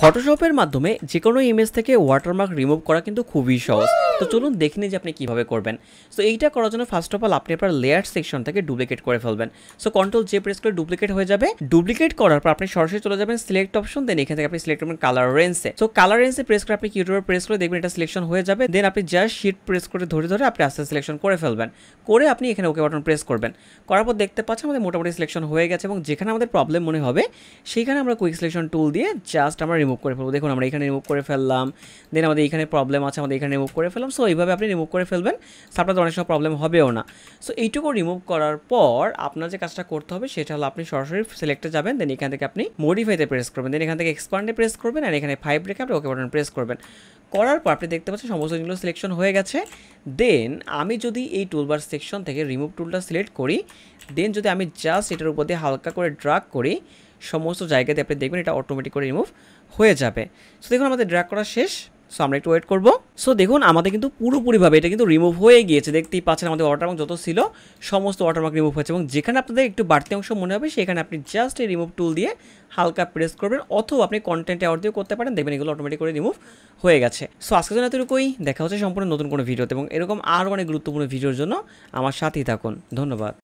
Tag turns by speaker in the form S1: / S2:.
S1: ফটোশপের মাধ্যমে যে কোনো ইমেজ থেকে ওয়াটারমার্ক রিমুভ করা কিন্তু খুবই সহজ। তো চলুন দেখে নিই যে আপনি কীভাবে করবেন। সো এইটা করার জন্য ফার্স্ট অফ অল আপনি আপনার লেয়ার সেকশন থেকে ডুপ্লিকেট করে ফেলবেন। সো কন্ট্রোল জে প্রেস করে ডুপ্লিকেট হয়ে যাবে। ডুপ্লিকেট করার পর আপনি সরাসরি চলে যাবেন সিলেক্ট অপশন, দেন এখান থেকে আপনি সিলেক্ট করবেন কালার রেঞ্জে। সো কালার রেঞ্জে প্রেস করে আপনি কিউটোরে প্রেস করে দেখবেন এটা সিলেকশন হয়ে যাবে। দেন আপনি জাস্ট শিট প্রেস করে ধরে ধরে আপনি আস্তে সিলেকশন করে ফেলবেন। করে আপনি এখানে ওকে বাটন প্রেস করবেন। করার পর দেখতে পাচ্ছেন আমাদের মোটামুটি সিলেকশন হয়ে গেছে এবং যেখানে আমাদের প্রবলেম মনে হবে সেইখানে আমরা কুইক সিলেকশন টুল দিয়ে জাস্ট আমরা রিমুভ করে ফেলবো। দেখুন আমরা এখানে রিমুভ করে ফেললাম। দেন আমাদের এখানে প্রবলেম আছে, আমাদের এখানে রিমুভ করে ফেললাম। সো এইভাবে আপনি রিমুভ করে ফেলবেন, আপনাদের অনেক সময় প্রবলেম হবেও না। সো এইটুকু রিমুভ করার পর আপনার যে কাজটা করতে হবে সেটা হলো আপনি সরাসরি সিলেক্টে যাবেন। দেন এখান থেকে আপনি মডিফাইতে প্রেস করবেন। দেন এখান থেকে এক্সপান্ডে প্রেস করবেন আর এখানে 5 রেখে আপনি ওকে বাটন প্রেস করবেন। করার পর আপনি দেখতে পাচ্ছেন সমস্ত জিনিসগুলো সিলেকশন হয়ে গেছে। দেন আমি যদি এই টুলবার সেকশন থেকে রিমুভ টুলটা সিলেক্ট করি, দেন যদি আমি জাস্ট এটার উপর দিয়ে হালকা করে ড্রাগ করি, সমস্ত জায়গাতে আপনি দেখবেন এটা অটোমেটিক করে রিমুভ হয়ে যাবে। সো দেখুন আমাদের ড্র্যাগ করা শেষ। সো আমরা একটু ওয়েট করব। সো দেখুন আমাদের কিন্তু পুরোপুরিভাবে এটা কিন্তু রিমুভ হয়ে গিয়েছে। দেখতেই পাচ্ছেন আমাদের ওয়াটারমার্ক যত ছিল সমস্ত ওয়াটারমার্ক রিমুভ হয়েছে এবং যেখানে আপনাদের একটু বাড়তি অংশ মনে হবে সেখানে আপনি জাস্ট এই রিমুভ টুল দিয়ে হালকা প্রেস করবেন, অথবা আপনি কন্টেন্ট অ্যাড দিয়েও করতে পারেন। দেখবেন এগুলো অটোমেটিক করে রিমুভ হয়ে গেছে। সো আজকের জন্য এতটুকুই। দেখা হচ্ছে সম্পূর্ণ নতুন কোনো ভিডিওতে এবং এরকম আরও অনেক গুরুত্বপূর্ণ ভিডিওর জন্য আমার সাথেই থাকুন। ধন্যবাদ।